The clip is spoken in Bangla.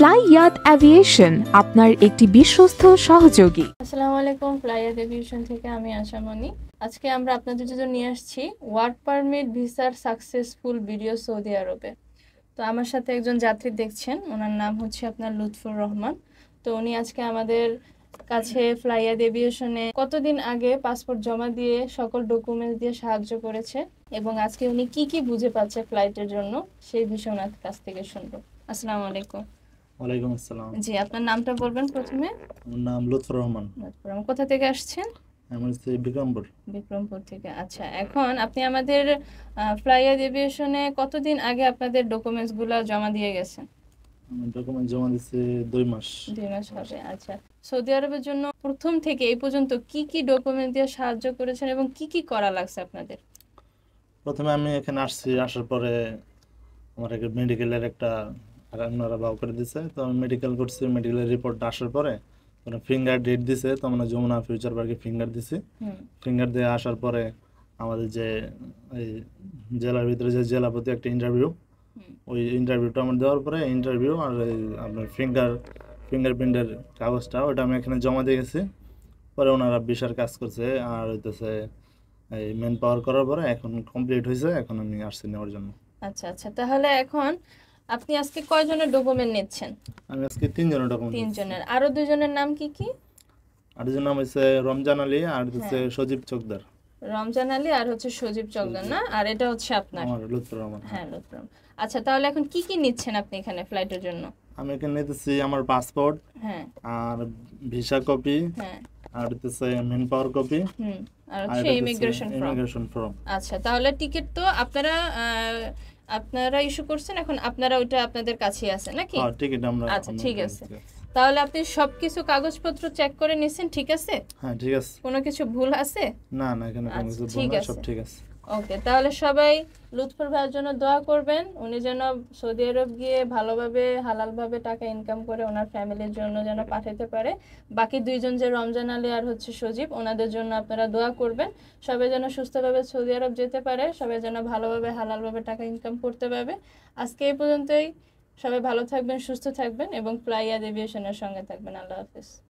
ফ্লাইয়াত অ্যাভিয়েশন আপনার একটি বিশ্বস্ত সহযোগী। আসসালামু আলাইকুম, ফ্লাইয়াত এভিয়েশন থেকে আমি আশামণি। আজকে আমরা আপনাদের জন্য নিয়ে আসছি ওয়ার্ক পারমিট ভিসার সাকসেসফুল ভিডিও সৌদি আরবে। তো আমার সাথে একজন যাত্রী দেখছেন, ওনার নাম হচ্ছে আপনার লুৎফুর রহমান। তো উনি আজকে আমাদের কাছে ফ্লাইয়াত এভিয়েশনে কতদিন আগে পাসপোর্ট জমা দিয়ে সকল ডকুমেন্টস দিয়ে সাহায্য করেছে এবং আজকে উনি কি কি বুঝে পাচ্ছে ফ্লাইটের জন্য সেই বিষয়ে ওনার কাছ থেকে শুনবো। আসসালামু আলাইকুম। ওয়ালাইকুম আসসালাম। জি, আপনার নামটা বলবেন প্রথমে। আমার নাম লুৎফর রহমান। কোথা থেকে আসছেন? আমি হচ্ছে বিক্রমপুর। বিক্রমপুর থেকে। আচ্ছা, এখন আপনি আমাদের ফ্লাইয়াত এভিয়েশনে কতদিন আগে আপনাদের ডকুমেন্টস গুলা জমা দিয়ে গেছেন? আমি ডকুমেন্ট জমা দিচ্ছি 2 মাস। 2 মাস হবে। আচ্ছা, সৌদি আরবের জন্য প্রথম থেকে এই পর্যন্ত কি কি ডকুমেন্ট দিয়ে সাহায্য করেছেন এবং কি কি করা লাগছে আপনাদের? প্রথমে আমি এখানে আসছি, আসার পরে আমার একটা মেডিকেলের একটা ওনারা ভাও করে দিছে, তো আমি মেডিকেল করছি। মেডিকেলের রিপোর্ট আসার পরে ওরা ফিঙ্গার ডেট দিছে, তো আমরা যমুনা ফিউচার পার্কে ফিঙ্গার দিছি। ফিঙ্গার দিয়ে আসার পরে আমাদের যে এই জেলার ভিতরে যে জেলাপতি একটা ইন্টারভিউ, ওই ইন্টারভিউটা আমার দেওয়ার পরে ইন্টারভিউ আর আপনার ফিঙ্গারপ্রিন্টের কাগজটা ওটা আমি এখানে জমা দিয়ে গেছি। পরে ওনারা ভিসার কাজ করছে আর হইতেছে এই মেন পাওয়ার করার পরে এখন কমপ্লিট হয়েছে, এখন আমি আসছি নেওয়ার জন্য। আচ্ছা আচ্ছা, তাহলে এখন আপনি আজকে কয়জনের ডকুমেন্ট নিচ্ছেন? আমি আজকে 3 জনের ডকুমেন্ট। 3 জনের। আরো 2 জনের নাম কি কি? আরেকজন নাম হচ্ছে রমজান আলী আর হচ্ছে সজীব চকদার। রমজান আলী আর হচ্ছে সজীব চকদার না? আর এটা হচ্ছে আপনার? আমার লুৎফর রহমান। হ্যাঁ, লুৎফর রহমান। আচ্ছা, তাহলে এখন কি কি নিচ্ছেন আপনি এখানে ফ্লাইটের জন্য? আমি এখানে নিতেছি আমার পাসপোর্ট, হ্যাঁ, আর ভিসা কপি, হ্যাঁ, আর হচ্ছে মেন পাওয়ার কপি, আর হচ্ছে ইমিগ্রেশন ফর্ম। আচ্ছা, তাহলে টিকিট তো আপনারা ইস্যু করছেন, এখন আপনারা ওইটা আপনাদের কাছেই আছে নাকি? হ্যাঁ, টিকিট আমরা। আচ্ছা, ঠিক আছে। তাহলে আপনি সবকিছু কাগজপত্র চেক করে নিছেন, ঠিক আছে? হ্যাঁ, ঠিক আছে। কোনো কিছু ভুল আছে? না না, এখানে কোনো কিছু ভুল না, সব ঠিক আছে। ওকে, তাহলে সবাই লুৎফর ভাইয়ের জন্য দোয়া করবেন, উনি যেন সৌদি আরব গিয়ে ভালোভাবে হালালভাবে টাকা ইনকাম করে ওনার ফ্যামিলির জন্য যেন পাঠাতে পারে। বাকি 2 জন যে রমজান আলী আর হচ্ছে সজীব, ওনাদের জন্য আপনারা দোয়া করবেন। সবাই যেন সুস্থভাবে সৌদি আরব যেতে পারে, সবাই যেন ভালোভাবে হালালভাবে টাকা ইনকাম করতে পারবে। আজকে এই পর্যন্তই। সবাই ভালো থাকবেন, সুস্থ থাকবেন এবং ফ্লাইয়াত এভিয়েশনের সঙ্গে থাকবেন। আল্লাহ হাফেজ।